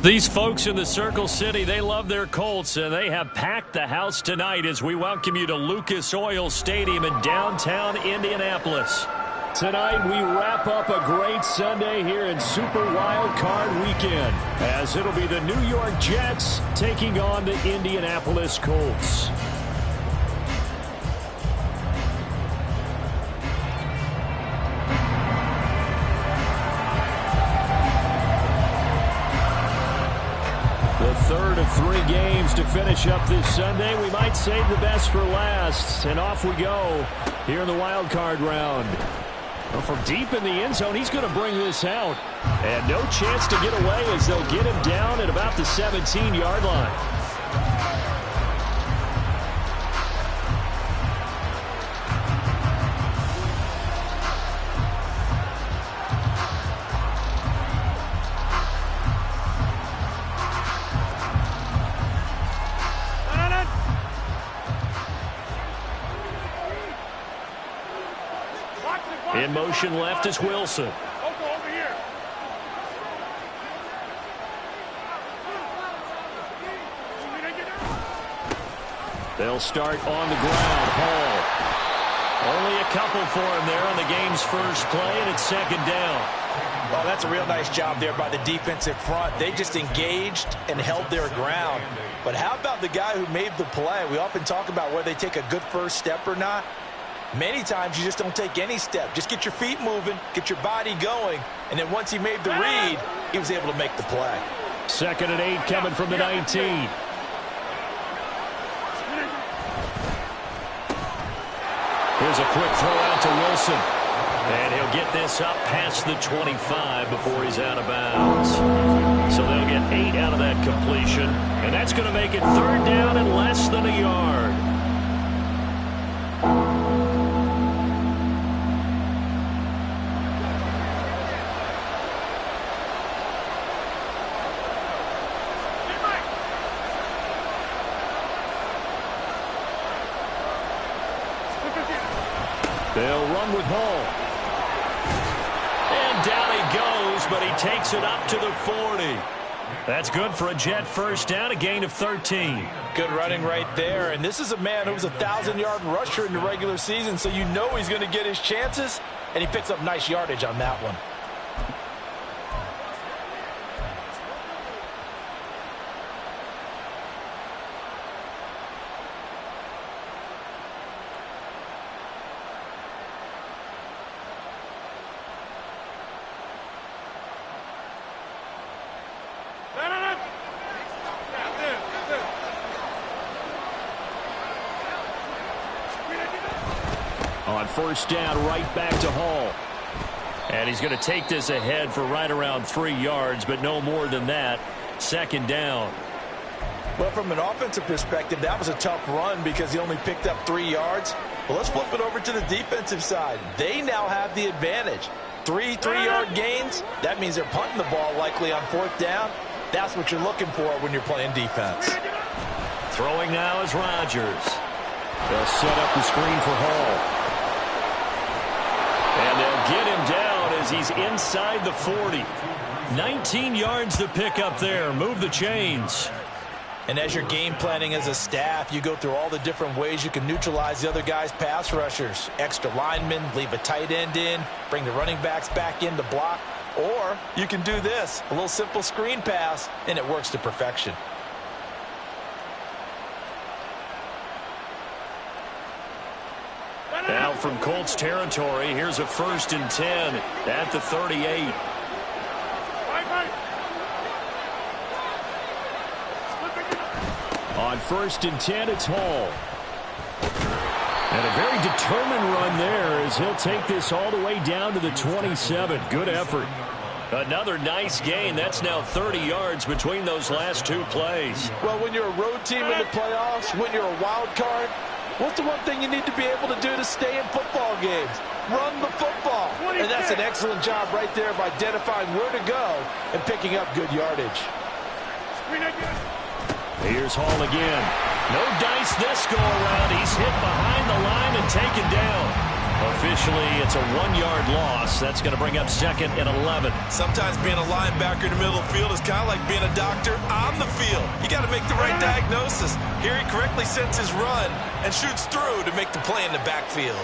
These folks in the Circle City, they love their Colts, and they have packed the house tonight as we welcome you to Lucas Oil Stadium in downtown Indianapolis. Tonight, we wrap up a great Sunday here in Super Wild Card Weekend, as it'll be the New York Jets taking on the Indianapolis Colts. Third of 3 games to finish up this Sunday. We might save the best for last. And off we go here in the wild card round. Well, from deep in the end zone, he's going to bring this out. And no chance to get away as they'll get him down at about the 17-yard line. In motion left is Wilson. They'll start on the ground. Hall. Only a couple for him there on the game's first play, and it's second down. Well, that's a real nice job there by the defensive front. They just engaged and held their ground. But how about the guy who made the play? We often talk about whether they take a good first step or not. Many times you just don't take any step. Just get your feet moving, get your body going, and then once he made the read, he was able to make the play. Second and 8 coming from the 19. Here's a quick throw out to Wilson. And he'll get this up past the 25 before he's out of bounds. So they'll get 8 out of that completion. And that's going to make it third down and less than a yard. They'll run with Hall. And down he goes, but he takes it up to the 40. That's good for a Jet first down, a gain of 13. Good running right there. And this is a man who was a 1,000-yard rusher in the regular season, so you know he's going to get his chances, and he picks up nice yardage on that one. On first down, right back to Hall. And he's going to take this ahead for right around 3 yards, but no more than that. Second down. Well, from an offensive perspective, that was a tough run because he only picked up 3 yards. Well, let's flip it over to the defensive side. They now have the advantage. 3 3-yard gains, that means they're punting the ball likely on fourth down. That's what you're looking for when you're playing defense. Throwing now is Rodgers. They'll set up the screen for Hall. And they'll get him down as he's inside the 40. 19 yards to pick up there. Move the chains. And as you're game planning as a staff, you go through all the different ways you can neutralize the other guy's pass rushers. Extra linemen, leave a tight end in, bring the running backs back in to block. Or you can do this, a little simple screen pass, and it works to perfection. Now from Colts territory, here's a 1st and 10 at the 38. On 1st and 10, it's Hall. And a very determined run there as he'll take this all the way down to the 27. Good effort. Another nice gain. That's now 30 yards between those last 2 plays. Well, when you're a road team in the playoffs, when you're a wild card, what's the one thing you need to be able to do to stay in football games? Run the football. And that's an excellent job right there of identifying where to go and picking up good yardage. Here's Hall again. No dice this go around. He's hit behind the line and taken down. A officially, it's a 1-yard loss. That's going to bring up 2nd and 11. Sometimes being a linebacker in the middle of the field is kind of like being a doctor on the field. You got to make the right diagnosis. Here he correctly sets his run and shoots through to make the play in the backfield.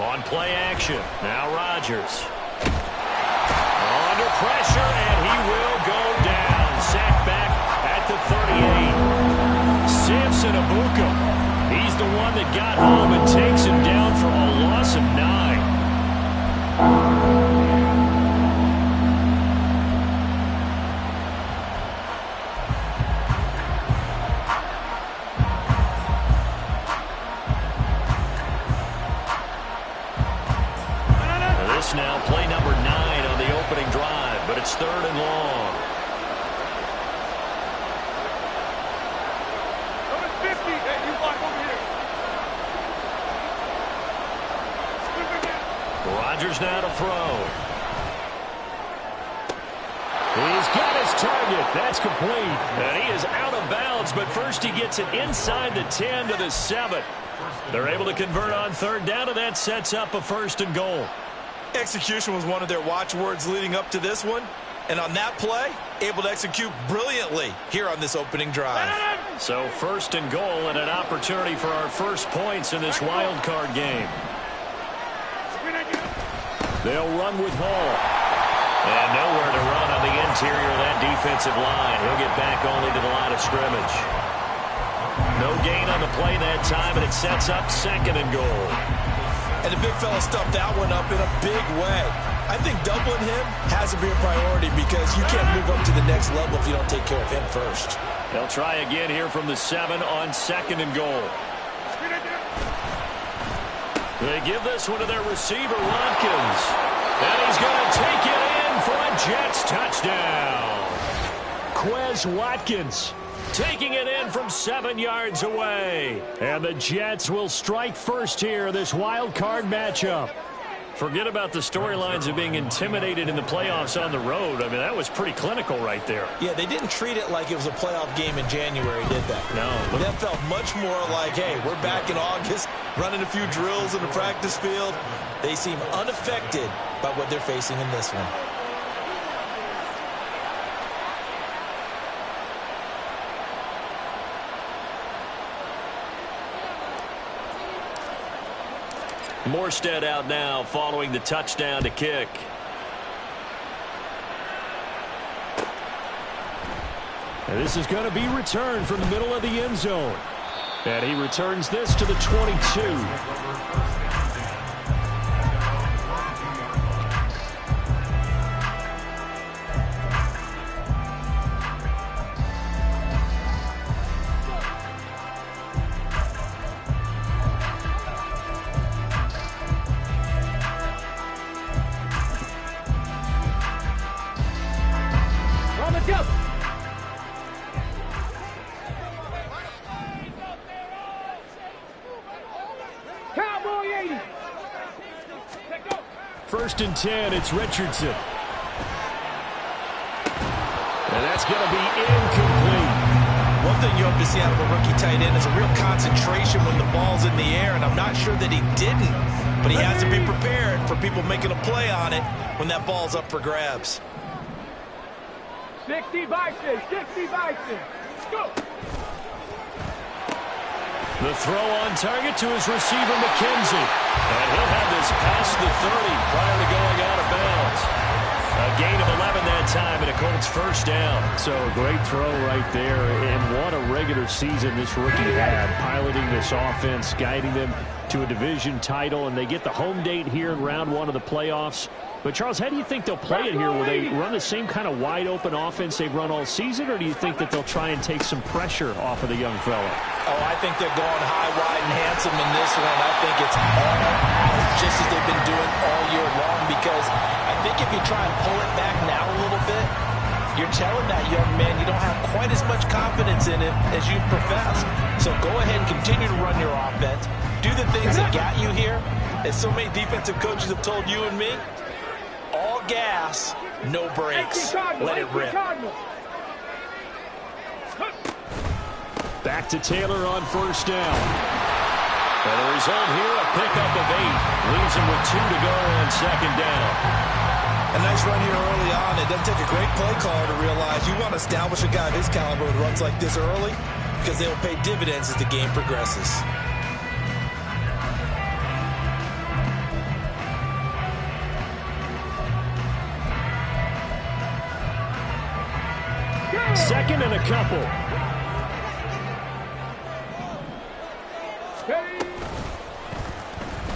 On play action, now Rodgers. Under pressure, and he will go down. Sacked back at the 38. Samson Abuka. He's the one that got home and takes him down for a loss of 9. This now play number 9 on the opening drive, but it's 3rd and long. Rodgers now to throw. He's got his target. That's complete. And he is out of bounds, but first he gets it inside the 10 to the 7. They're able to convert on 3rd down, and that sets up a 1st and goal. Execution was one of their watchwords leading up to this one. And on that play, able to execute brilliantly here on this opening drive. So 1st and goal and an opportunity for our first points in this wild card game. They'll run with Hall. And nowhere to run on the interior of that defensive line. He'll get back only to the line of scrimmage. No gain on the play that time, and it sets up 2nd and goal. And the big fella stuffed that one up in a big way. I think doubling him has to be a priority because you can't move up to the next level if you don't take care of him first. They'll try again here from the 7 on 2nd and goal. They give this one to their receiver, Watkins. And he's going to take it in for a Jets touchdown. Quez Watkins taking it in from 7 yards away. And the Jets will strike first here, this wild card matchup. Forget about the storylines of being intimidated in the playoffs on the road. I mean, that was pretty clinical right there. Yeah, they didn't treat it like it was a playoff game in January, did they? No. That felt much more like, hey, we're back in August, running a few drills in the practice field. They seem unaffected by what they're facing in this one. Morstead out now following the touchdown to kick. And this is going to be returned from the middle of the end zone. And he returns this to the 22. First and 10, it's Richardson. And that's going to be incomplete. One thing you hope to see out of a rookie tight end is a real concentration when the ball's in the air, and I'm not sure that he didn't, but he has to be prepared for people making a play on it when that ball's up for grabs. 60 Bison, 60 Bison. Go! The throw on target to his receiver, McKenzie. And he'll have this past the 30 prior to going out of bounds. A gain of 11 that time and a Colts first down. So a great throw right there. And what a regular season this rookie had, piloting this offense, guiding them to a division title. And they get the home date here in round 1 of the playoffs. But, Charles, how do you think they'll play it here? Will they run the same kind of wide-open offense they've run all season, or do you think that they'll try and take some pressure off of the young fella? Oh, I think they're going high, wide, and handsome in this one. I think it's all out, just as they've been doing all year long, because I think if you try and pull it back now a little bit, you're telling that young man you don't have quite as much confidence in him as you've professed. So go ahead and continue to run your offense. Do the things that got you here. As so many defensive coaches have told you and me, all gas, no brakes. Let it rip. Back to Taylor on first down. And the result here, a pickup of 8. Leaves him with 2 to go on second down. A nice run here early on. It doesn't take a great play caller to realize you want to establish a guy of his caliber with runs like this early because they will pay dividends as the game progresses. Second and a couple.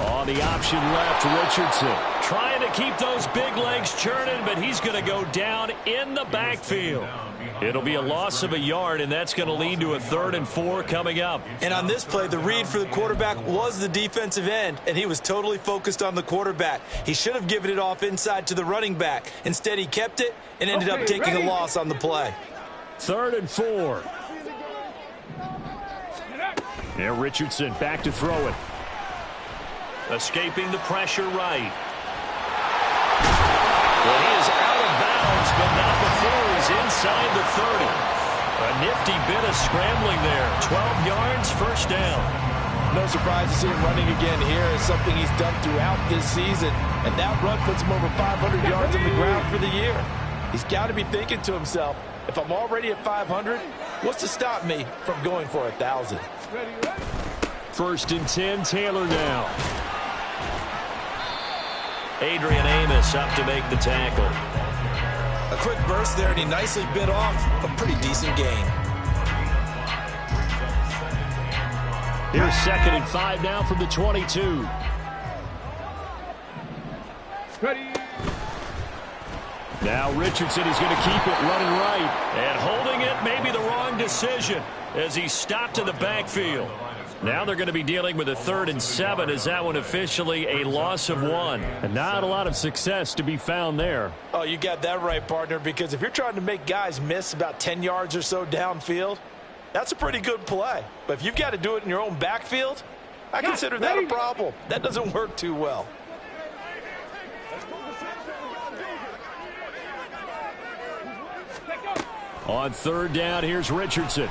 On the option left, Richardson. Trying to keep those big legs churning, but he's going to go down in the backfield. It'll be a loss of a yard, and that's going to lead to a 3rd and 4 coming up. And on this play, the read for the quarterback was the defensive end, and he was totally focused on the quarterback. He should have given it off inside to the running back. Instead, he kept it and ended up taking a loss on the play. 3rd and 4. Now Richardson back to throw it. Escaping the pressure right. Well, he is out of bounds, but not before he's inside the 30. A nifty bit of scrambling there. 12 yards, first down. No surprise to see him running again here. It's something he's done throughout this season. And that run puts him over 500 yards on the ground for the year. He's got to be thinking to himself, if I'm already at 500, what's to stop me from going for 1,000? 1st and 10, Taylor now. Adrian Amos up to make the tackle. A quick burst there, and he nicely bit off a pretty decent gain. Here's 2nd and 5 now from the 22. Ready. Now Richardson is going to keep it running right. And holding it may be the wrong decision as he stopped in the backfield. Now they're going to be dealing with a 3rd and 7 as that one officially a loss of 1. And not a lot of success to be found there. Oh, you got that right, partner, because if you're trying to make guys miss about 10 yards or so downfield, that's a pretty good play. But if you've got to do it in your own backfield, I consider that a problem. That doesn't work too well. On 3rd down, here's Richardson.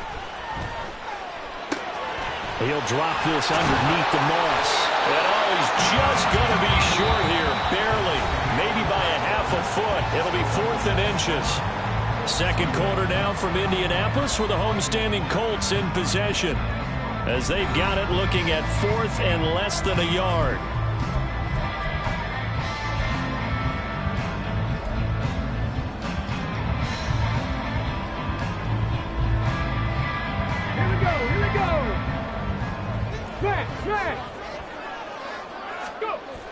He'll drop this underneath the moss. And oh, he's just going to be short here, barely. Maybe by a half a foot. It'll be 4th and inches. 2nd quarter now from Indianapolis with the homestanding Colts in possession. As they've got it looking at 4th and less than a yard.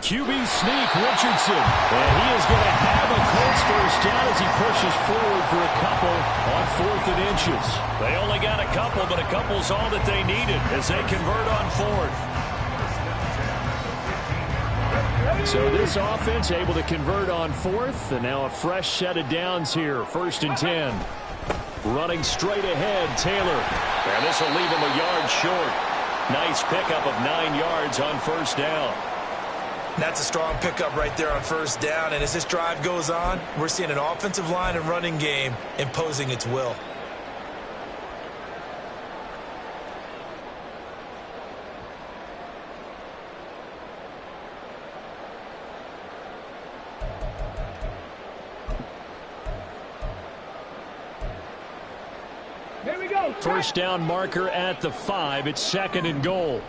QB sneak, Richardson. And he is going to have a Colts first down as he pushes forward for a couple on 4th and inches. They only got a couple, but a couple's all that they needed as they convert on 4th. So this offense able to convert on 4th, and now a fresh set of downs here. 1st and 10. Running straight ahead, Taylor. And this will leave him a yard short. Nice pickup of 9 yards on 1st down. That's a strong pickup right there on 1st down. And as this drive goes on, we're seeing an offensive line and running game imposing its will. Here we go. 1st down marker at the 5. It's 2nd and goal.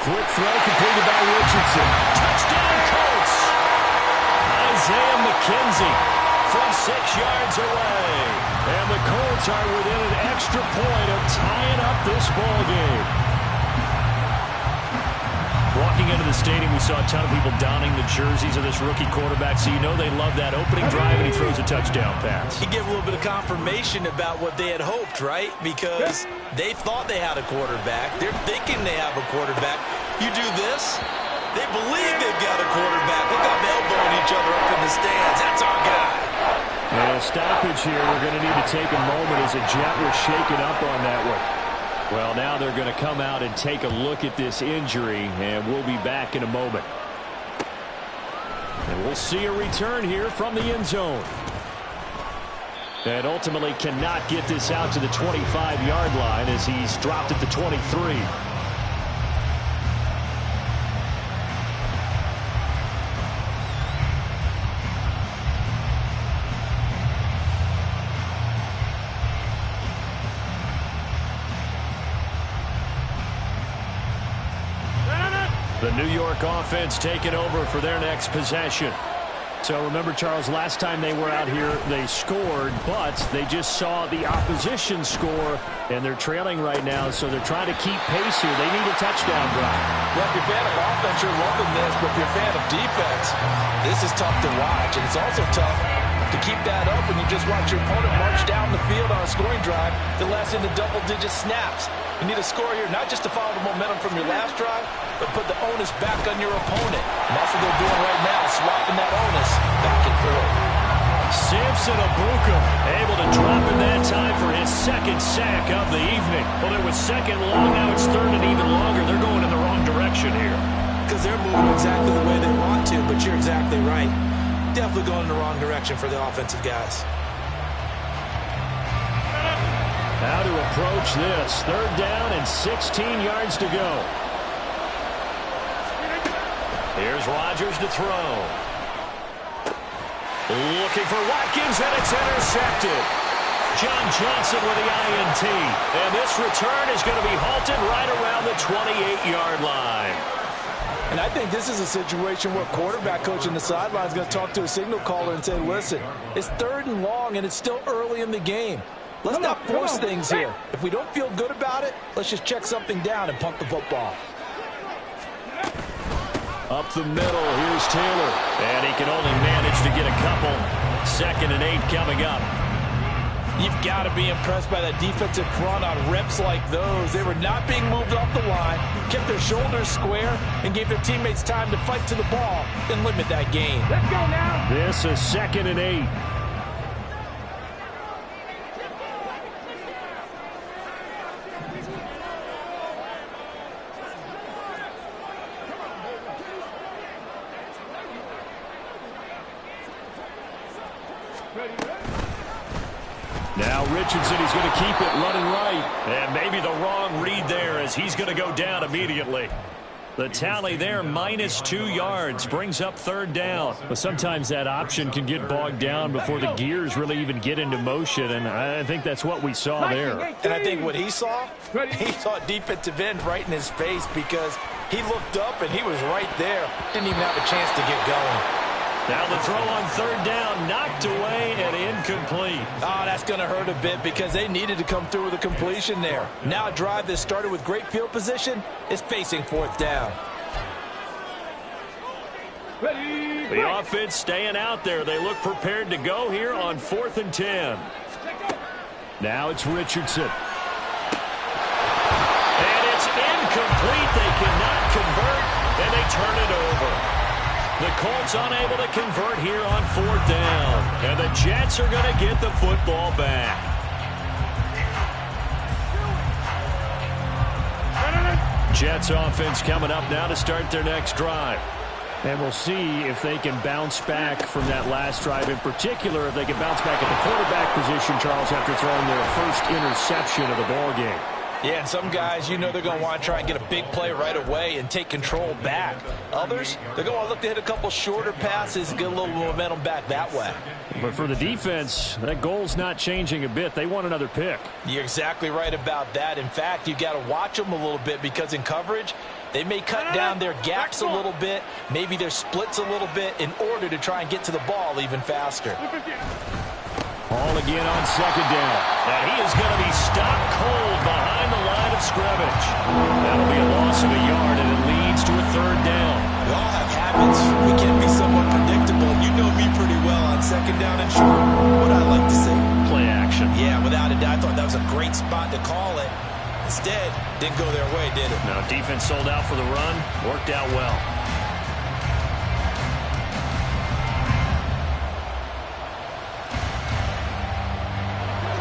Quick throw completed by Richardson. Touchdown Colts. Isaiah McKenzie from 6 yards away. And the Colts are within an extra point of tying up this ball game. Walking into the stadium, we saw a ton of people donning the jerseys of this rookie quarterback, so you know they love that opening drive, and he throws a touchdown pass. He gave a little bit of confirmation about what they had hoped, right? Because they thought they had a quarterback. They're thinking they have a quarterback. You do this, they believe they've got a quarterback. Look how they're elbowing each other up in the stands. That's our guy. And a stoppage here. We're going to need to take a moment as a jet was shaken up on that one. Well, now they're going to come out and take a look at this injury, and we'll be back in a moment. And we'll see a return here from the end zone. And ultimately cannot get this out to the 25-yard line as he's dropped at the 23. The New York offense taking over for their next possession. So remember, Charles, last time they were out here, they scored, but they just saw the opposition score, and they're trailing right now, so they're trying to keep pace here. They need a touchdown drive. Well, if you're a fan of offense, you're loving this, but if you're a fan of defense, this is tough to watch, and it's also tough to keep that up when you just watch your opponent march down the field on a scoring drive that lasts into double-digit snaps. You need a score here, not just to follow the momentum from your last drive, but put the onus back on your opponent. And that's what they're doing right now, swapping that onus back and forth. Samson Abuka able to drop in that time for his second sack of the evening. Well, it was second long, now it's third and even longer. They're going in the wrong direction here. Because they're moving exactly the way they want to, but you're exactly right. Definitely going in the wrong direction for the offensive guys. How to approach this. Third down and 16 yards to go. Here's Rodgers to throw. Looking for Watkins, and it's intercepted. John Johnson with the INT. And this return is going to be halted right around the 28-yard line. And I think this is a situation where quarterback coach on the sideline is going to talk to a signal caller and say, listen, it's third and long, and it's still early in the game. Let's not force things here. If we don't feel good about it, let's just check something down and punt the football. Up the middle, here's Taylor. And he can only manage to get a couple. 2nd and 8 coming up. You've got to be impressed by that defensive front on reps like those. They were not being moved off the line, kept their shoulders square, and gave their teammates time to fight to the ball and limit that gain. Let's go now. This is 2nd and 8. Now Richardson, he's going to keep it running right. And maybe the wrong read there as he's going to go down immediately. The tally there, -2 yards, brings up 3rd down. But sometimes that option can get bogged down before the gears really even get into motion, and I think that's what we saw there. And I think what he saw a defensive end right in his face because he looked up and he was right there. Didn't even have a chance to get going. Now the throw on 3rd down, knocked away and incomplete. Oh, that's going to hurt a bit because they needed to come through with a completion there. Now a drive that started with great field position is facing 4th down. The offense staying out there. They look prepared to go here on 4th and 10. Now it's Richardson. And it's incomplete. They cannot convert, and they turn it over. The Colts unable to convert here on 4th down. And the Jets are going to get the football back. Jets offense coming up now to start their next drive. And we'll see if they can bounce back from that last drive. In particular, if they can bounce back at the quarterback position, Charles, after throwing their first interception of the ballgame. Yeah, and some guys, you know they're going to want to try and get a big play right away and take control back. Others, they're going to look to hit a couple shorter passes and get a little momentum back that way. But for the defense, that goal's not changing a bit. They want another pick. You're exactly right about that. In fact, you've got to watch them a little bit because in coverage, they may cut down their gaps a little bit, maybe their splits a little bit in order to try and get to the ball even faster. Ball again on 2nd down. And he is going to be stopped cold behind the line of scrimmage. That'll be a loss of a yard, and it leads to a 3rd down. We all have habits. We can be somewhat predictable. You know me pretty well on 2nd down and short. What I like to say? Play action. Yeah, without a doubt. I thought that was a great spot to call it. Instead, didn't go their way, did it? Now, defense sold out for the run. Worked out well.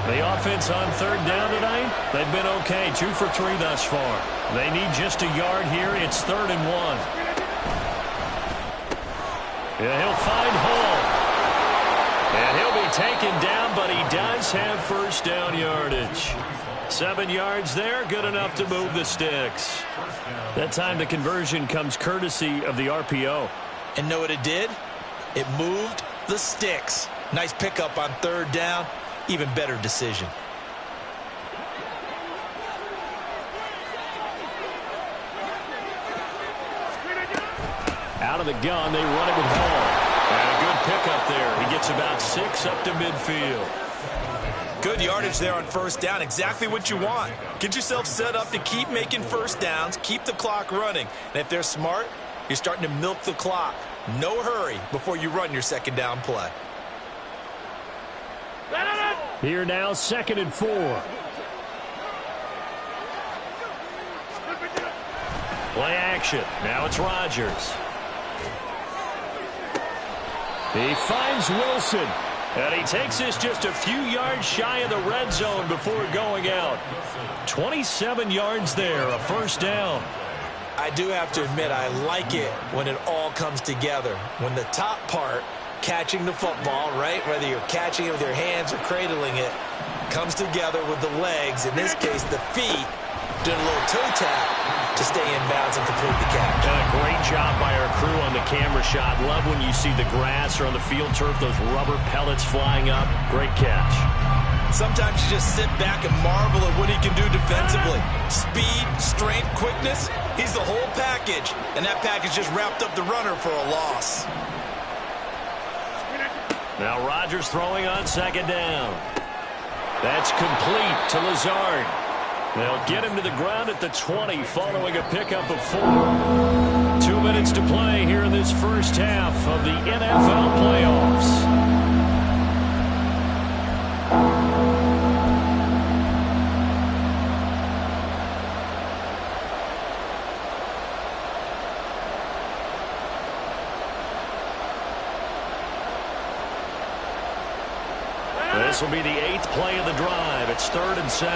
The offense on 3rd down tonight, they've been okay. 2 for 3 thus far. They need just a yard here. It's 3rd and 1. Yeah, he'll find Hall. And he'll be taken down, but he does have first down yardage. 7 yards there, good enough to move the sticks. That time the conversion comes courtesy of the RPO. And know what it did? It moved the sticks. Nice pickup on third down. Even better decision. Out of the gun, they run it with Hall. And a good pickup there. He gets about 6 up to midfield. Good yardage there on first down. Exactly what you want. Get yourself set up to keep making first downs, keep the clock running. And if they're smart, you're starting to milk the clock. No hurry before you run your second down play. Here now, 2nd and 4. Play action. Now it's Rodgers. He finds Wilson. And he takes this just a few yards shy of the red zone before going out. 27 yards there, a first down. I do have to admit, I like it when it all comes together. When the top part, catching the football, right, whether you're catching it with your hands or cradling it, comes together with the legs, in this case the feet, doing a little toe tap to stay in bounds and complete the catch. A great job by our crew on the camera shot. Love when you see the grass or on the field turf, those rubber pellets flying up. Great catch. Sometimes you just sit back and marvel at what he can do defensively. Speed, strength, quickness, he's the whole package. And that package just wrapped up the runner for a loss. Now Rodgers throwing on second down. That's complete to Lazard. They'll get him to the ground at the 20 following a pickup of 4. 2 minutes to play here in this first half of the NFL playoffs. This will be the 8th play of the drive. It's 3rd and 7.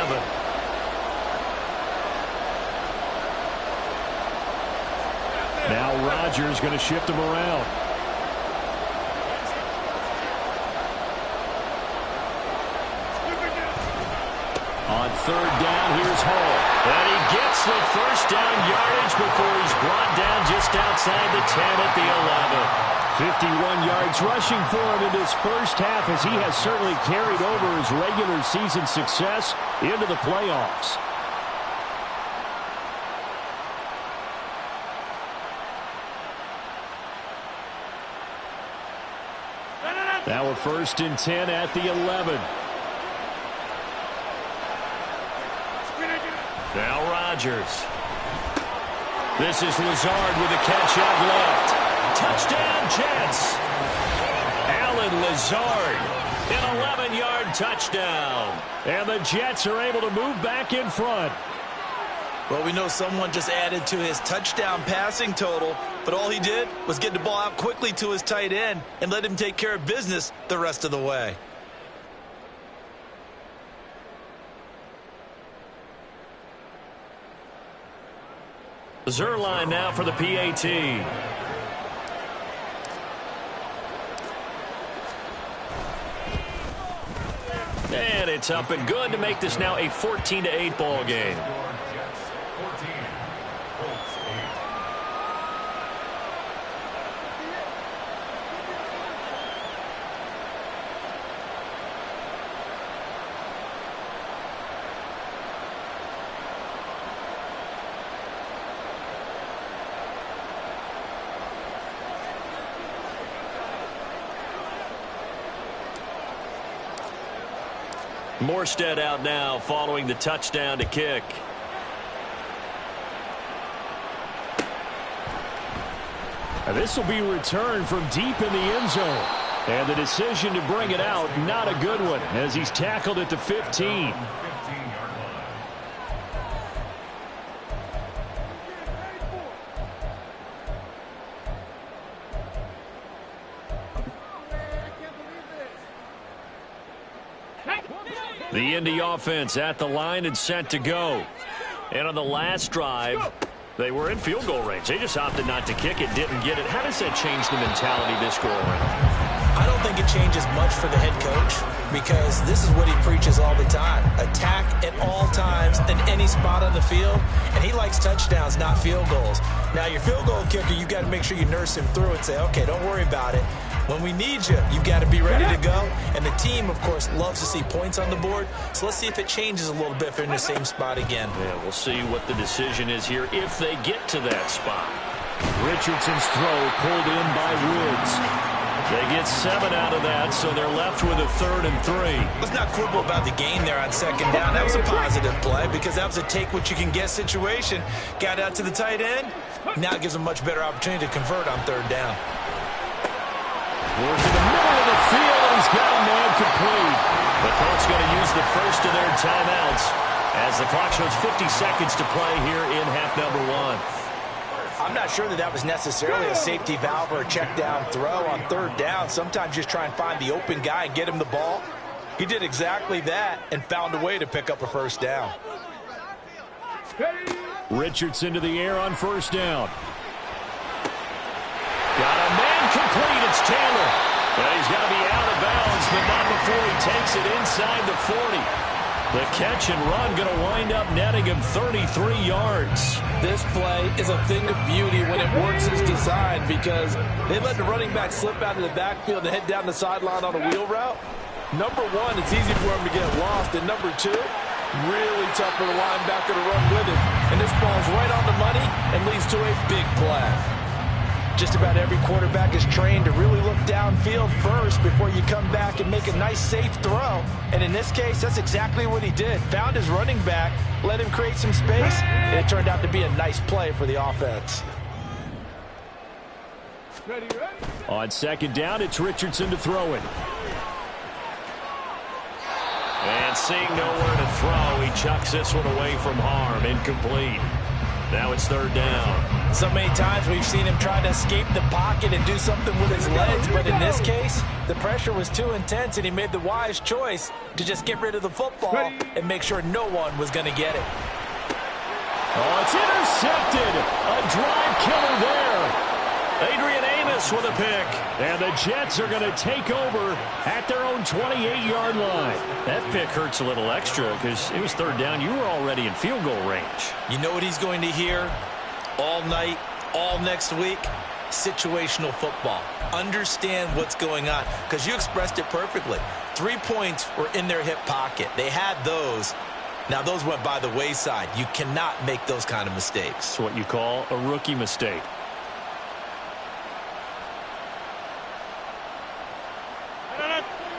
Now Rodgers going to shift him around. On 3rd down, here's Hall. And he gets the first down yardage before he's brought down just outside the 10 at the 11. 51 yards rushing for him in this first half, as he has certainly carried over his regular season success into the playoffs. Now a 1st and 10 at the 11. Now Rodgers. This is Lazard with a catch out left. Touchdown, Jets. Alan Lazard, an 11-yard touchdown. And the Jets are able to move back in front. Well, we know someone just added to his touchdown passing total, but all he did was get the ball out quickly to his tight end and let him take care of business the rest of the way. Zerline now for the PAT. And it's up and good to make this now a 14-8 ball game. Morstead out now following the touchdown to kick. And this will be returned from deep in the end zone. And the decision to bring it out, not a good one, as he's tackled at the 15. The Indy offense at the line and set to go. And on the last drive, they were in field goal range. They just opted not to kick it, didn't get it. How does that change the mentality this go around? I don't think it changes much for the head coach because this is what he preaches all the time. Attack at all times in any spot on the field, and he likes touchdowns, not field goals. Now, your field goal kicker, you've got to make sure you nurse him through and say, okay, don't worry about it. When we need you, you've got to be ready to go. And the team, of course, loves to see points on the board. So let's see if it changes a little bit if they're in the same spot again. Yeah, we'll see what the decision is here if they get to that spot. Richardson's throw pulled in by Woods. They get 7 out of that, so they're left with a 3rd and 3. Let's not quibble about the gain there on 2nd down. That was a positive play because that was a take-what-you-can-get situation. Got out to the tight end. Now it gives them a much better opportunity to convert on 3rd down. Work in the middle of the field, and he's got a man complete. The Colts going to use the first of their timeouts as the clock shows 50 seconds to play here in half number 1. I'm not sure that was necessarily a safety valve or a check down throw on 3rd down. Sometimes just try and find the open guy and get him the ball. He did exactly that and found a way to pick up a 1st down. Richardson to the air on 1st down. Got a man complete. It's Taylor. But he's got to be out of bounds, but not before he takes it inside the 40. The catch and run going to wind up netting him 33 yards. This play is a thing of beauty when it works as designed because they let the running back slip out of the backfield and head down the sideline on a wheel route. Number 1, it's easy for him to get lost. And number 2, really tough for the linebacker to run with it. And this ball's right on the money and leads to a big play. Just about every quarterback is trained to really look downfield first before you come back and make a nice, safe throw. And in this case, that's exactly what he did. Found his running back, let him create some space, and it turned out to be a nice play for the offense. On 2nd down, it's Richardson to throw it. And seeing nowhere to throw, he chucks this one away from harm. Incomplete. Now it's 3rd down. So many times we've seen him try to escape the pocket and do something with his legs, but in this case, the pressure was too intense and he made the wise choice to just get rid of the football and make sure no one was going to get it. Oh, it's intercepted. A drive killer there. Adrian Amos with a pick. And the Jets are going to take over at their own 28-yard line. That pick hurts a little extra because it was 3rd down. You were already in field goal range. You know what he's going to hear all night, all next week? Situational football. Understand what's going on because you expressed it perfectly. 3 points were in their hip pocket. They had those. Now, those went by the wayside. You cannot make those kind of mistakes. It's what you call a rookie mistake.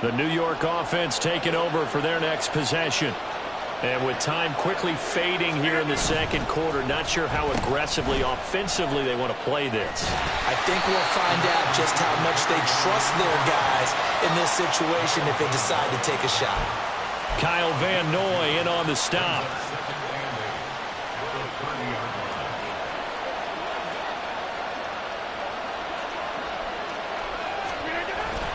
The New York offense taking over for their next possession. And with time quickly fading here in the 2nd quarter, not sure how aggressively, offensively they want to play this. I think we'll find out just how much they trust their guys in this situation if they decide to take a shot. Kyle Van Noy in on the stop.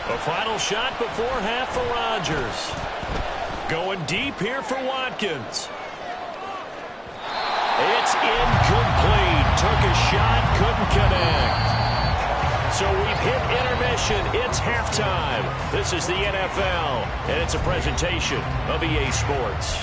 A final shot before half for Rodgers. Going deep here for Watkins. It's incomplete. Took a shot, couldn't connect. So we've hit intermission. It's halftime. This is the NFL, and it's a presentation of EA Sports.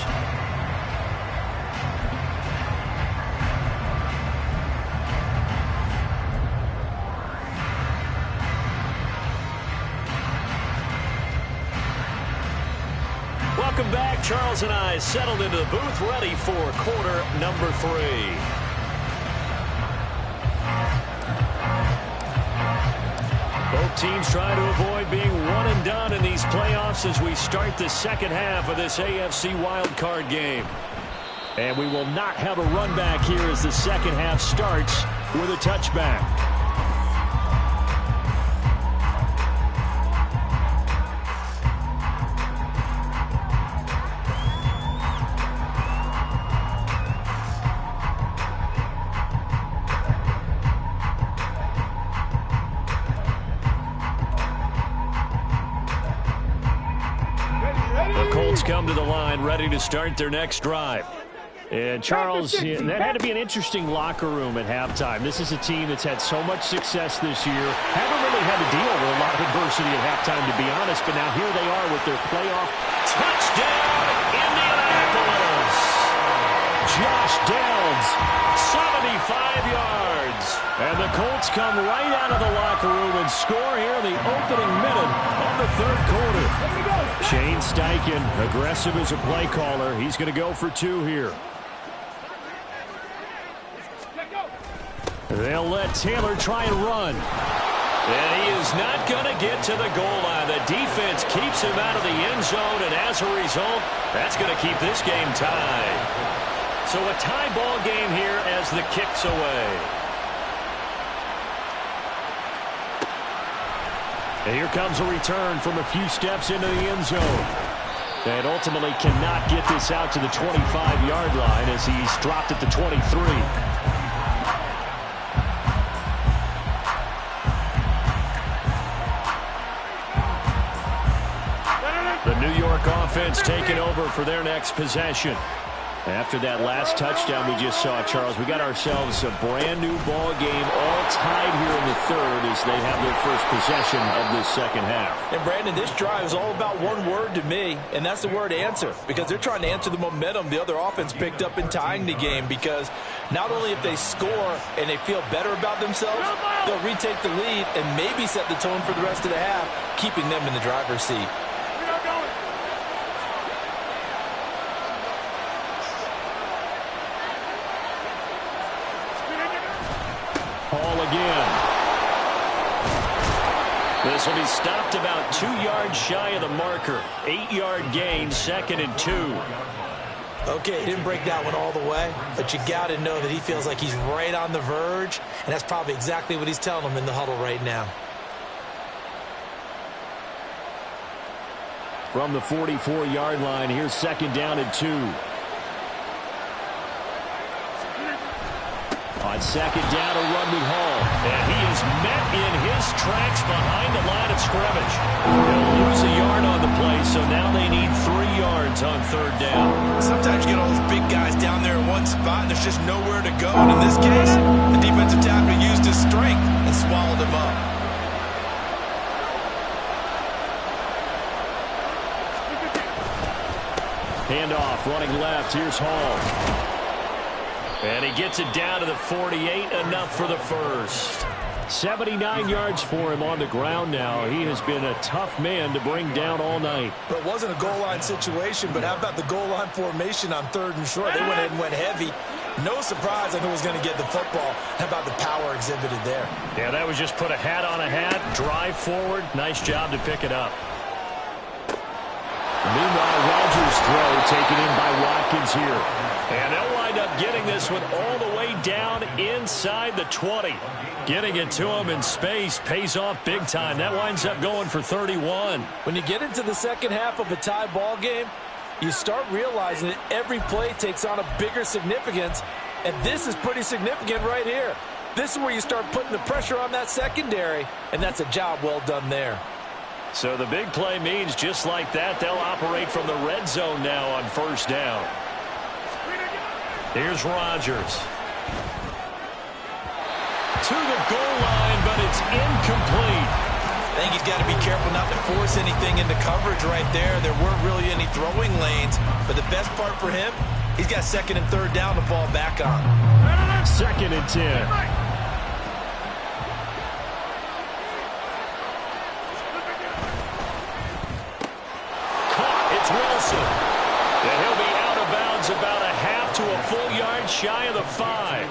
Welcome back. Charles and I settled into the booth, ready for quarter number 3. Both teams trying to avoid being one and done in these playoffs as we start the 2nd half of this AFC wildcard game. And we will not have a run back here as the 2nd half starts with a touchback. Come to the line, ready to start their next drive. And Charles, that had to be an interesting locker room at halftime. This is a team that's had so much success this year. Haven't really had to deal with a lot of adversity at halftime, to be honest. But now here they are with their playoff touchdown, Indianapolis. Josh Downs, 75 yards. And the Colts come right out of the locker room and score here in the opening minute of the third quarter. Shane Steichen, aggressive as a play caller. He's going to go for 2 here. They'll let Taylor try and run. And he is not going to get to the goal line. The defense keeps him out of the end zone, and as a result, that's going to keep this game tied. So a tie ball game here as the kick's away. And here comes a return from a few steps into the end zone. And ultimately cannot get this out to the 25-yard line as he's dropped at the 23. The New York offense taking over for their next possession. After that last touchdown we just saw, Charles, we got ourselves a brand-new ball game, all tied here in the third as they have their first possession of this second half. And, Brandon, this drive is all about one word to me, and that's the word answer, because they're trying to answer the momentum the other offense picked up in tying the game, because not only if they score and they feel better about themselves, they'll retake the lead and maybe set the tone for the rest of the half, keeping them in the driver's seat. Again. This will be stopped about 2 yards shy of the marker. 8-yard gain, 2nd and 2. Okay, he didn't break that one all the way, but you got to know that he feels like he's right on the verge, and that's probably exactly what he's telling them in the huddle right now. From the 44-yard line, here's 2nd down and 2. On 2nd down, a run with Hall. And he is met in his tracks behind the line of scrimmage. They'll lose a yard on the play, so now they need 3 yards on 3rd down. Sometimes you get all those big guys down there in one spot, and there's just nowhere to go. And in this case, the defensive tackle used his strength and swallowed him up. Handoff, running left. Here's Hall. And he gets it down to the 48, enough for the first. 79 yards for him on the ground now. He has been a tough man to bring down all night. But it wasn't a goal line situation, but how about the goal line formation on 3rd and short? They went ahead and went heavy. No surprise on who was going to get the football. How about the power exhibited there? Yeah, that was just put a hat on a hat, drive forward. Nice job to pick it up. Meanwhile, Rodgers' throw taken in by Watkins here. And they'll wind up getting this one all the way down inside the 20. Getting it to him in space pays off big time. That winds up going for 31. When you get into the second half of a tie ball game, you start realizing that every play takes on a bigger significance, and this is pretty significant right here. This is where you start putting the pressure on that secondary, and that's a job well done there. So the big play means just like that, they'll operate from the red zone now on 1st down. Here's Rodgers. To the goal line, but it's incomplete. I think he's got to be careful not to force anything into coverage right there. There weren't really any throwing lanes, but the best part for him, he's got 2nd and 3rd down to fall back on. 2nd and 10. It's Wilson. And he'll be out of bounds about a half to a full yard shy of the 5.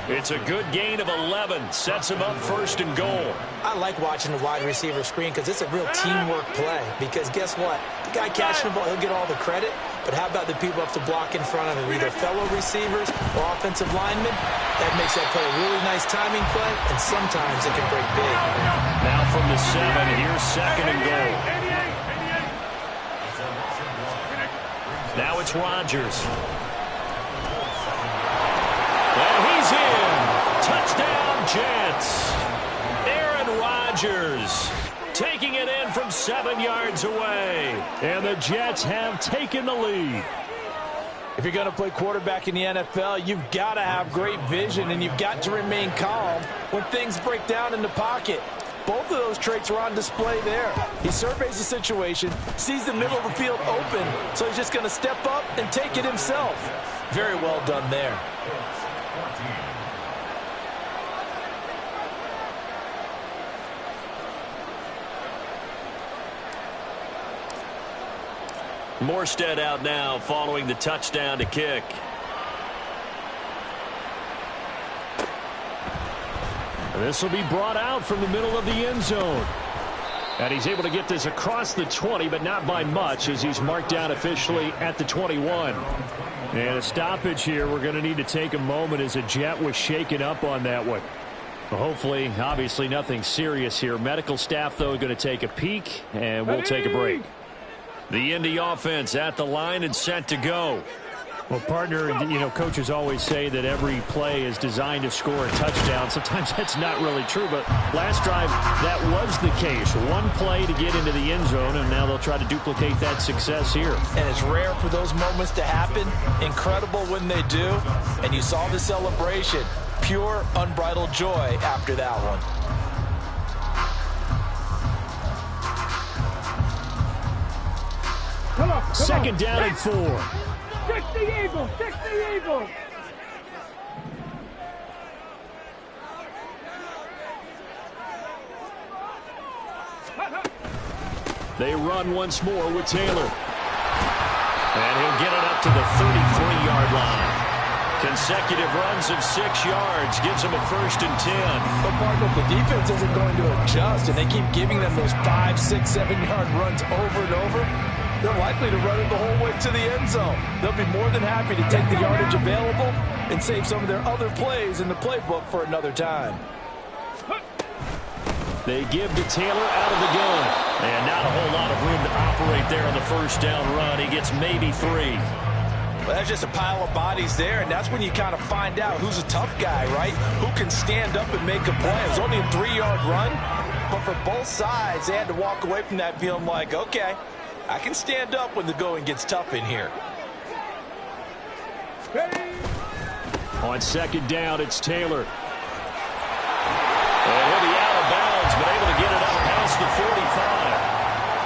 It's a good gain of 11. Sets him up 1st and goal. I like watching the wide receiver screen because it's a real teamwork play. Because guess what? The guy catching the ball, he'll get all the credit. But how about the people up to block in front of him, either fellow receivers or offensive linemen? That makes that play a really nice timing play, and sometimes it can break big. Now from the 7, here's 2nd and goal. Now it's Rodgers. And he's in. Touchdown, Jets. Aaron Rodgers taking it in from 7 yards away. And the Jets have taken the lead. If you're going to play quarterback in the NFL, you've got to have great vision, and you've got to remain calm when things break down in the pocket. Both of those traits were on display there. He surveys the situation, sees the middle of the field open, so he's just going to step up and take it himself. Very well done there. Morstead out now following the touchdown to kick. This will be brought out from the middle of the end zone. And he's able to get this across the 20, but not by much, as he's marked down officially at the 21. And a stoppage here. We're going to need to take a moment as a Jet was shaken up on that one. Well, hopefully, obviously, nothing serious here. Medical staff, though, going to take a peek, and we'll take a break. The Indy offense at the line and set to go. Well, partner, coaches always say that every play is designed to score a touchdown. Sometimes that's not really true, but last drive, that was the case. One play to get into the end zone, and now they'll try to duplicate that success here. And it's rare for those moments to happen. Incredible when they do. And you saw the celebration. Pure, unbridled joy after that one. Second down and 4. 60 Eagles! 60 Eagles! They run once more with Taylor. And he'll get it up to the 33-yard line. Consecutive runs of 6 yards gives him a 1st and 10. But partner, if the defense isn't going to adjust and they keep giving them those 5, 6, 7-yard runs over and over, they're likely to run it the whole way to the end zone. They'll be more than happy to take the yardage available and save some of their other plays in the playbook for another time. They give to Taylor out of the gun. And not a whole lot of room to operate there on the 1st down run. He gets maybe 3. Well, that's just a pile of bodies there, and that's when you kind of find out who's a tough guy, right? Who can stand up and make a play. It was only a 3-yard run, but for both sides, they had to walk away from that feeling like, okay, I can stand up when the going gets tough in here. On 2nd down, it's Taylor. And he'll be out of bounds, but able to get it up past the 45.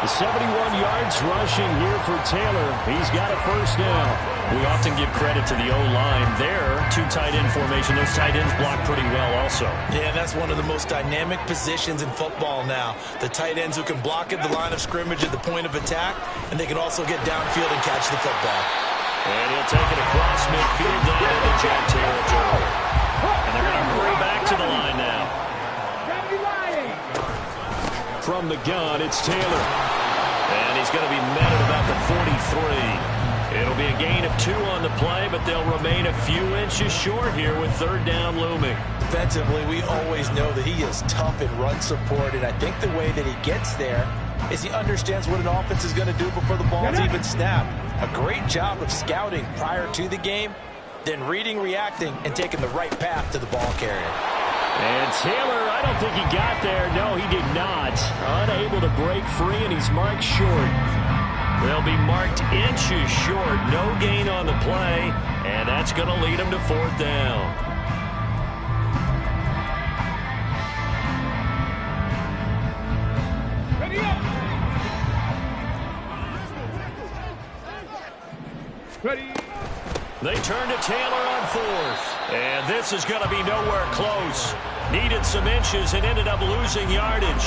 The 71 yards rushing here for Taylor. He's got a 1st down. We often give credit to the O-line there. 2 tight end formation. Those tight ends block pretty well also. Yeah, that's one of the most dynamic positions in football now. The tight ends who can block at the line of scrimmage at the point of attack, and they can also get downfield and catch the football. And he'll take it across midfield down into Jet territory. And they're going to hurry back to the line now. From the gun, it's Taylor. And he's going to be met at about the 43. It'll be a gain of 2 on the play, but they'll remain a few inches short here with 3rd down looming. Defensively, we always know that he is tough in run support, and I think the way that he gets there is he understands what an offense is going to do before the ball's even snapped. A great job of scouting prior to the game, then reading, reacting, and taking the right path to the ball carrier. And Taylor, I don't think he got there. No, he did not. Unable to break free, and he's marked short. They'll be marked inches short. No gain on the play, and that's going to lead him to 4th down. Ready up! Ready! They turn to Taylor on 4th. And this is going to be nowhere close. Needed some inches and ended up losing yardage.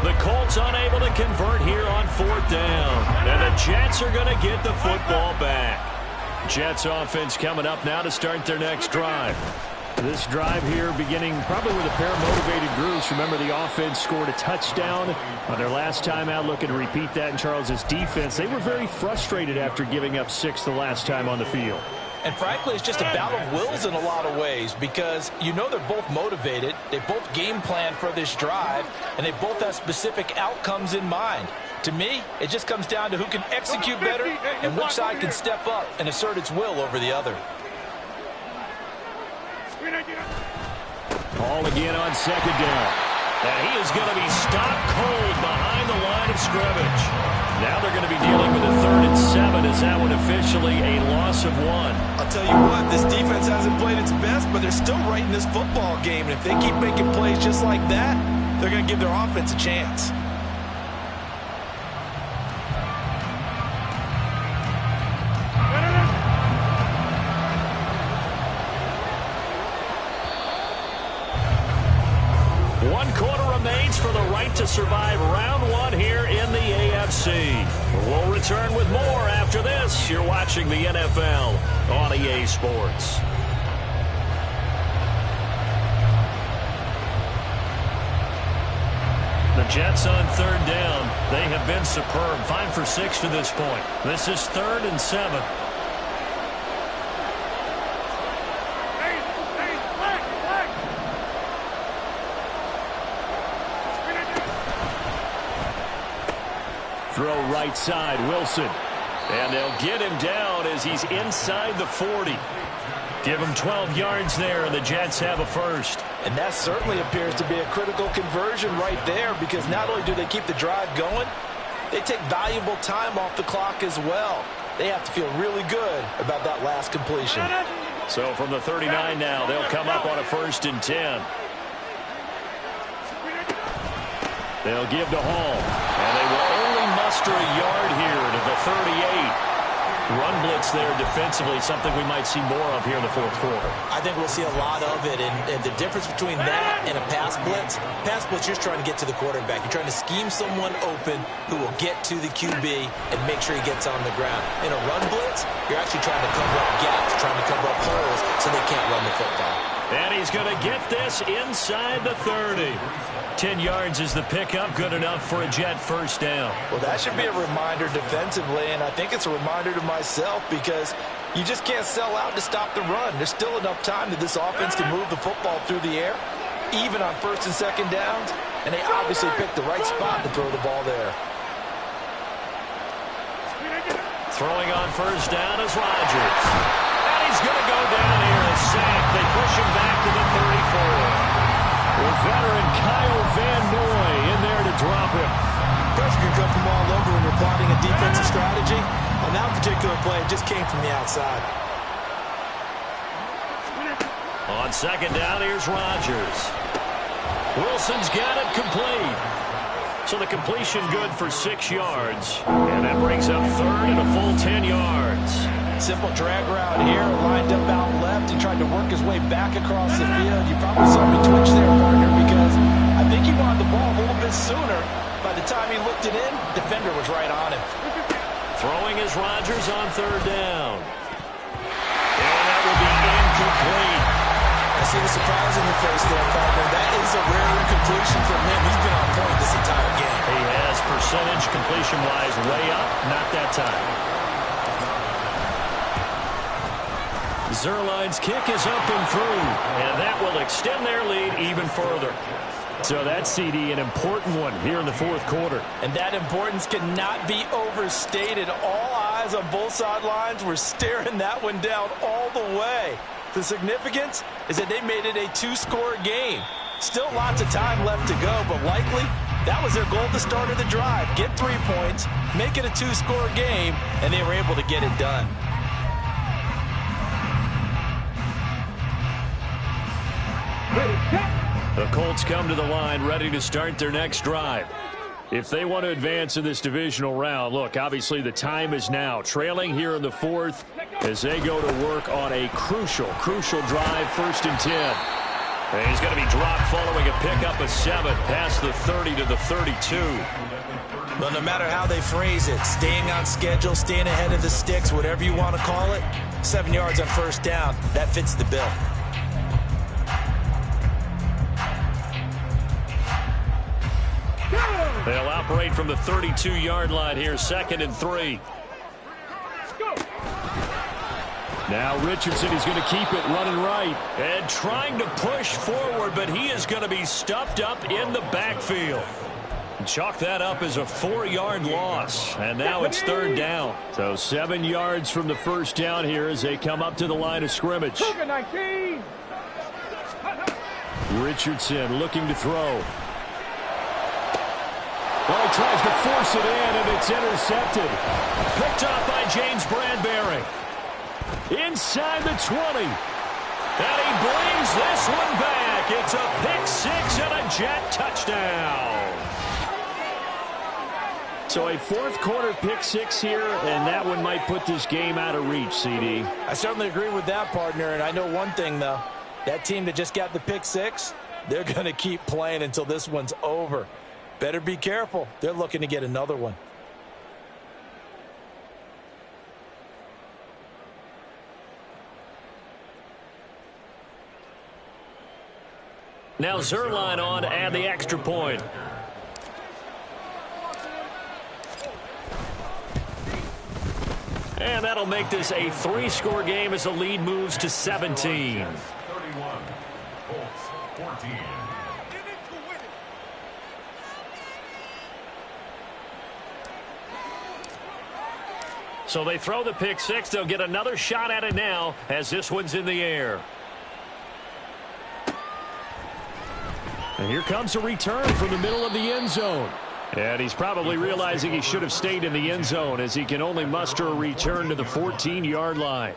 The Colts unable to convert here on 4th down. And the Jets are going to get the football back. Jets offense coming up now to start their next drive. This drive here beginning probably with a pair of motivated groups. Remember, the offense scored a touchdown on their last time out. Looking to repeat that in Charles's defense. They were very frustrated after giving up 6 the last time on the field. And frankly, it's just a battle of wills in a lot of ways because you know they're both motivated. They both game plan for this drive, and they both have specific outcomes in mind. To me, it just comes down to who can execute better and which side can step up and assert its will over the other. Ball again on 2nd down. And he is going to be stopped cold behind the line of scrimmage. Now they're going to be dealing with a 3rd and 7. Is that one officially a loss of 1? I'll tell you what, this defense hasn't played its best, but they're still right in this football game. And if they keep making plays just like that, they're going to give their offense a chance. For the right to survive round 1 here in the AFC. We'll return with more after this. You're watching the NFL on EA Sports. The Jets on 3rd down. They have been superb. 5 for 6 to this point. This is 3rd and 7. Throw right side, Wilson. And they'll get him down as he's inside the 40. Give him 12 yards there, and the Jets have a first. And that certainly appears to be a critical conversion right there, because not only do they keep the drive going, they take valuable time off the clock as well. They have to feel really good about that last completion. So from the 39 now, they'll come up on a 1st and 10. They'll give to Hall, and they will only muster a yard here to the 38. Run blitz there defensively, something we might see more of here in the 4th quarter. I think we'll see a lot of it, and the difference between that and a pass blitz, you're just trying to get to the quarterback. You're trying to scheme someone open who will get to the QB and make sure he gets on the ground. In a run blitz, you're actually trying to cover up gaps, trying to cover up holes so they can't run the football. And he's going to get this inside the 30. 10 yards is the pickup, good enough for a Jet first down. Well, that should be a reminder defensively, and I think it's a reminder to myself, because you just can't sell out to stop the run. There's still enough time that this offense can move the football through the air, even on 1st and 2nd downs, and they obviously picked the right spot to throw the ball there. Throwing on 1st down is Rodgers. And he's going to go down here, a sack. They push him back to the 34. With veteran Kyle Van Noy in there to drop him. Pressure can come from all over when you're plotting a defensive strategy. On that particular play, it just came from the outside. On 2nd down, here's Rodgers. Wilson's got it complete. So the completion good for 6 yards. And that brings up 3rd and a full 10 yards. Simple drag route here, lined up out left and tried to work his way back across the field. You probably saw me twitch there, partner, because I think he wanted the ball a little bit sooner. By the time he looked it in, defender was right on him. Throwing is Rodgers on 3rd down. And that will be incomplete. I see the surprise in your face there, partner. That is a rare incompletion from him. He's been on point this entire game. He has percentage completion-wise way up, not that time. Zerline's kick is up and through, and that will extend their lead even further. So that CD, an important one here in the 4th quarter. And that importance cannot be overstated. All eyes on both sidelines were staring that one down all the way. The significance is that they made it a 2-score game. Still lots of time left to go, but likely that was their goal at the start of the drive. Get 3 points, make it a 2-score game, and they were able to get it done. The Colts come to the line ready to start their next drive. If they want to advance in this divisional round, look, obviously the time is now. Trailing here in the 4th as they go to work on a crucial drive, 1st and 10. And he's going to be dropped following a pickup of 7 past the 30 to the 32. Well, no matter how they phrase it, staying on schedule, staying ahead of the sticks, whatever you want to call it, 7 yards on 1st down, that fits the bill. They'll operate from the 32-yard line here, 2nd and 3. Now Richardson is going to keep it running right. And trying to push forward, but he is going to be stuffed up in the backfield. Chalk that up as a 4-yard loss. And now it's 3rd down. So 7 yards from the 1st down here as they come up to the line of scrimmage. Richardson looking to throw. Well, he tries to force it in, and it's intercepted. Picked off by James Bradbury. Inside the 20. And he brings this one back. It's a pick six and a Jet touchdown. So a fourth quarter pick six here, and that one might put this game out of reach, CD. I certainly agree with that, partner, and I know one thing, though. That team that just got the pick six, they're going to keep playing until this one's over. Better be careful. They're looking to get another one. Now Zerline on to add the extra point. And that'll make this a three-score game as the lead moves to 17. 31, Colts 14. So they throw the pick six. They'll get another shot at it now as this one's in the air. And here comes a return from the middle of the end zone. And he's probably realizing he should have stayed in the end zone as he can only muster a return to the 14-yard line.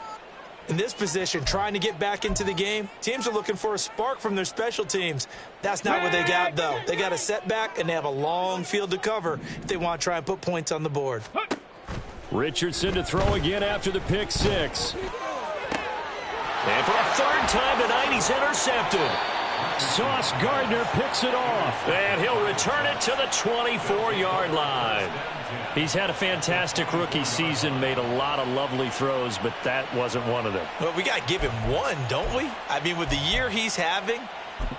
In this position, trying to get back into the game, teams are looking for a spark from their special teams. That's not what they got, though. They got a setback, and they have a long field to cover if they want to try and put points on the board. Richardson to throw again after the pick six. And for a third time tonight, he's intercepted. Sauce Gardner picks it off, and he'll return it to the 24-yard line. He's had a fantastic rookie season, made a lot of lovely throws, but that wasn't one of them. Well, we got to give him one, don't we? I mean, with the year he's having,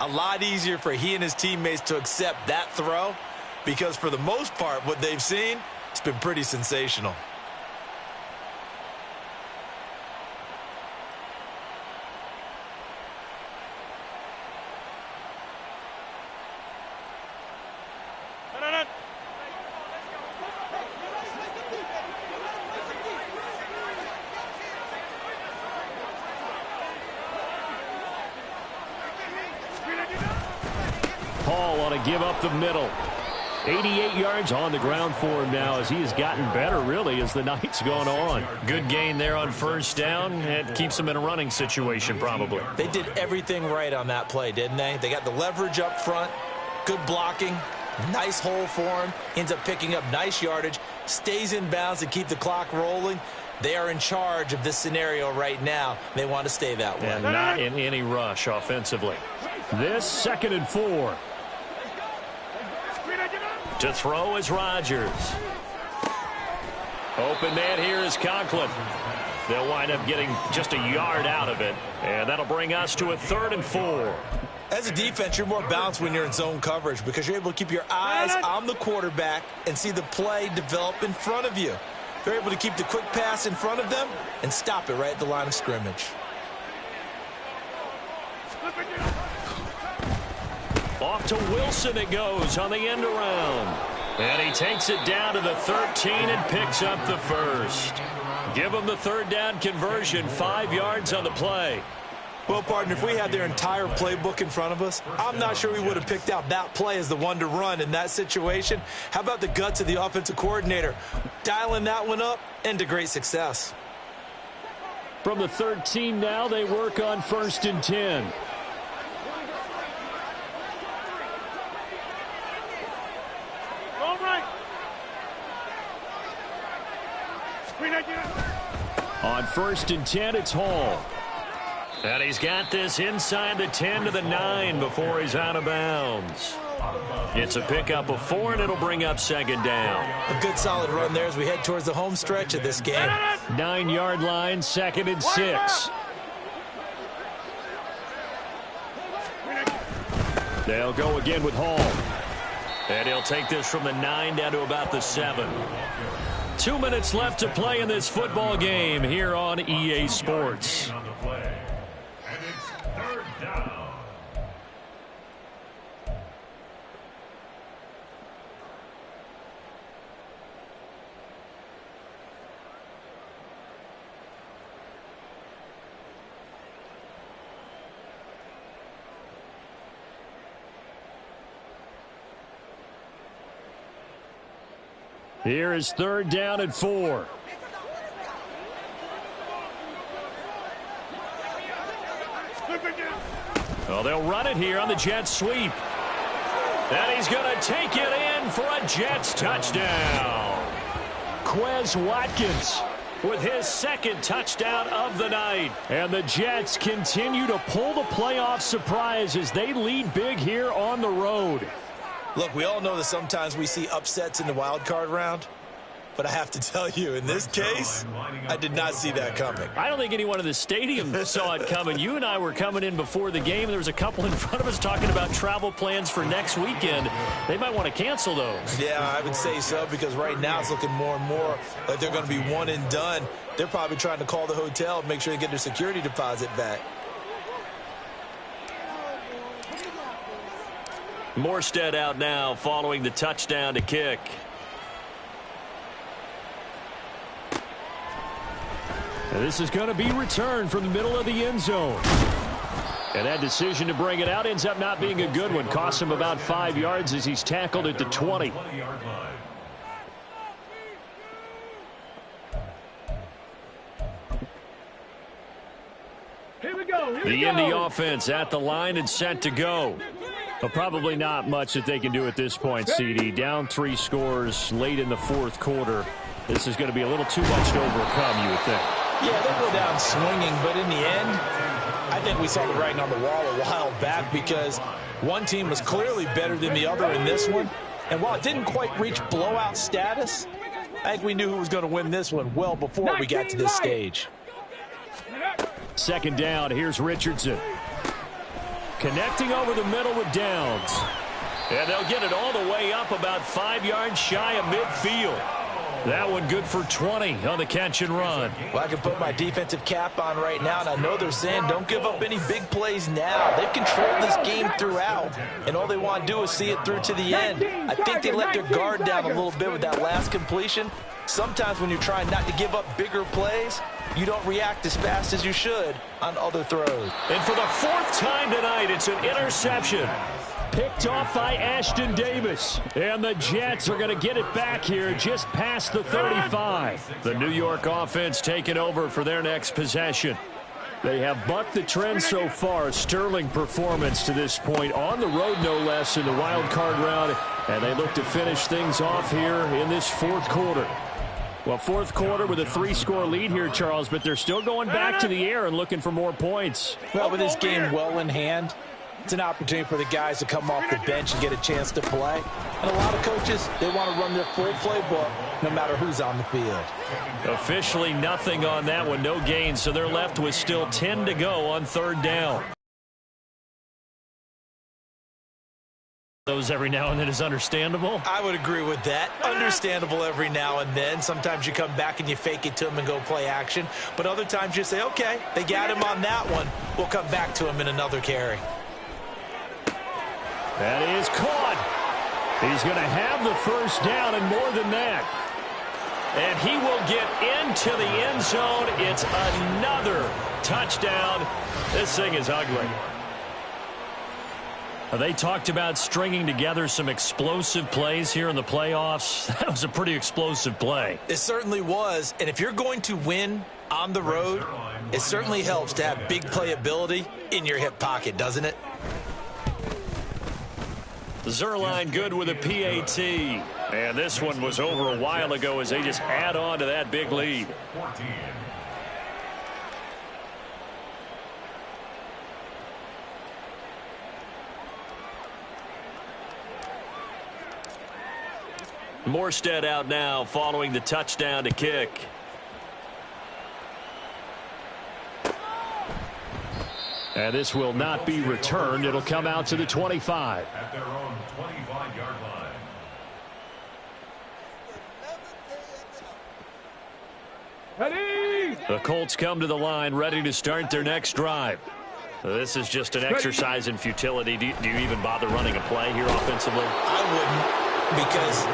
a lot easier for he and his teammates to accept that throw because for the most part, what they've seen, it's been pretty sensational. Hall on a give up the middle. 88 yards on the ground for him now as he has gotten better, really, as the night's gone on. Good gain there on first down. It keeps him in a running situation, probably. They did everything right on that play, didn't they? They got the leverage up front, good blocking, nice hole for him, ends up picking up nice yardage, stays in bounds to keep the clock rolling. They are in charge of this scenario right now. They want to stay that way. And not in any rush offensively. This 2nd and 4. To throw is Rodgers. Open man here is Conklin. They'll wind up getting just a yard out of it. And that'll bring us to a 3rd and 4. As a defense, you're more balanced when you're in zone coverage because you're able to keep your eyes on the quarterback and see the play develop in front of you. They're able to keep the quick pass in front of them and stop it right at the line of scrimmage. Off to Wilson it goes on the end around. And he takes it down to the 13 and picks up the first. Give him the third down conversion, 5 yards on the play. Well, partner, if we had their entire playbook in front of us, I'm not sure we would have picked out that play as the one to run in that situation. How about the guts of the offensive coordinator? Dialing that one up into great success. From the 13 now, they work on 1st and 10. On 1st and 10, it's Hall. And he's got this inside the 10 to the 9 before he's out of bounds. It's a pickup of 4, and it'll bring up 2nd down. A good solid run there as we head towards the home stretch of this game. 9-yard line, 2nd and 6. They'll go again with Hall. And he'll take this from the 9 down to about the 7. 2 minutes left to play in this football game here on EA Sports. And it's 3rd down. Here is 3rd down and 4. Well, they'll run it here on the Jets sweep. And he's going to take it in for a Jets touchdown. Quez Watkins with his 2nd touchdown of the night. And the Jets continue to pull the playoff surprise as they lead big here on the road. Look, we all know that sometimes we see upsets in the wild card round. But I have to tell you, in this case, I did not see that coming. I don't think anyone in the stadium saw it coming. You and I were coming in before the game. There was a couple in front of us talking about travel plans for next weekend. They might want to cancel those. Yeah, I would say so, because right now it's looking more and more like they're going to be one and done. They're probably trying to call the hotel and make sure they get their security deposit back. Morstead out now following the touchdown to kick. This is going to be returned from the middle of the end zone. And that decision to bring it out ends up not being a good one. Costs him about 5 yards as he's tackled at the 20. Here we go. The Indy offense at the line and set to go. But probably not much that they can do at this point, CD. Down 3 scores late in the 4th quarter. This is going to be a little too much to overcome, you would think. Yeah, they'll go down swinging, but in the end, I think we saw the writing on the wall a while back, because one team was clearly better than the other in this one. And while it didn't quite reach blowout status, I think we knew who was going to win this one well before we got to this stage. 2nd down, here's Richardson. Connecting over the middle with Downs. And they'll get it all the way up about 5 yards shy of midfield. That one good for 20 on the catch and run. Well, I can put my defensive cap on right now, and I know they're saying don't give up any big plays now. They've controlled this game throughout, and all they want to do is see it through to the end. I think they let their guard down a little bit with that last completion. Sometimes when you're trying not to give up bigger plays, you don't react as fast as you should on other throws. And for the 4th time tonight, it's an interception. Picked off by Ashton Davis. And the Jets are going to get it back here just past the 35. The New York offense taking over for their next possession. They have bucked the trend so far. Sterling performance to this point. On the road, no less, in the wild card round. And they look to finish things off here in this 4th quarter. Well, 4th quarter with a 3-score lead here, Charles, but they're still going back to the air and looking for more points. Well, with this game well in hand, it's an opportunity for the guys to come off the bench and get a chance to play. And a lot of coaches, they want to run their full playbook no matter who's on the field. Officially nothing on that one, no gain, so they're left with still 10 to go on 3rd down. Those every now and then is understandable. I would agree with that. Understandable every now and then. Sometimes you come back and you fake it to them and go play action. But other times you say, okay, they got him on that one. We'll come back to him in another carry. That is caught. He's going to have the 1st down and more than that. And he will get into the end zone. It's another touchdown. This thing is ugly. They talked about stringing together some explosive plays here in the playoffs. That was a pretty explosive play. It certainly was. And if you're going to win on the road, it certainly helps to have big playability in your hip pocket, doesn't it? Zerline good with a PAT. And this one was over a while ago as they just add on to that big lead. Morstead out now following the touchdown to kick. And this will not be returned. It'll come out to the 25. At their own 25-yard line. Ready? The Colts come to the line ready to start their next drive. This is just an exercise in futility. Do you even bother running a play here offensively? I wouldn't, because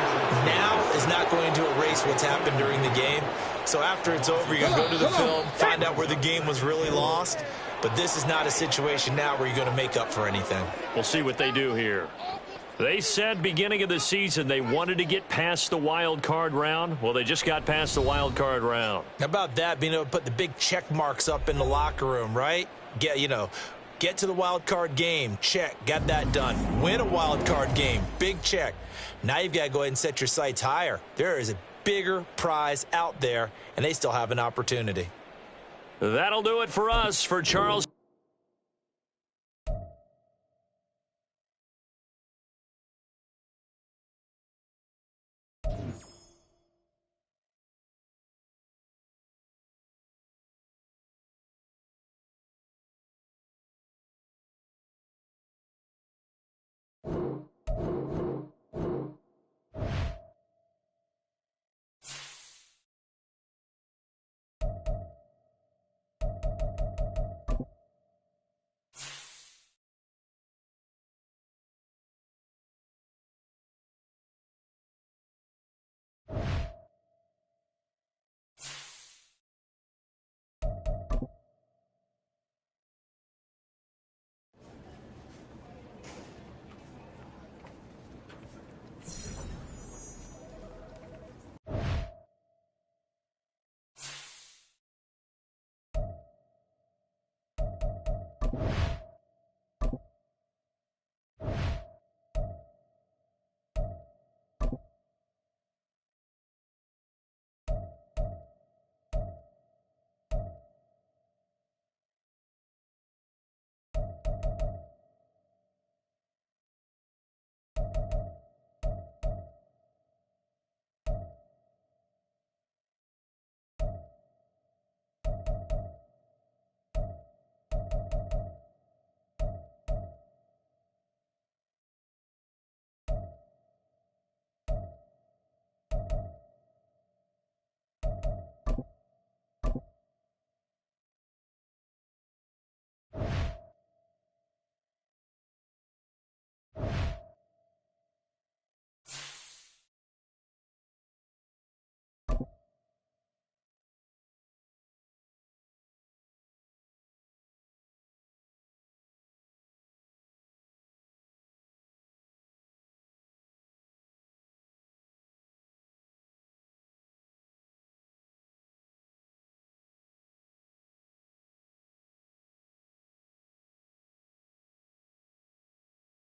now is not going to erase what's happened during the game. So after it's over, you're going to go to the film, find out where the game was really lost. But this is not a situation now where you're going to make up for anything. We'll see what they do here. They said beginning of the season they wanted to get past the wild card round. Well, they just got past the wild card round. How about that, being able to put the big check marks up in the locker room, right? Get to the wild card game, check, got that done. Win a wild card game, big check. Now you've got to go ahead and set your sights higher. There is a bigger prize out there, and they still have an opportunity. That'll do it for us. For Charles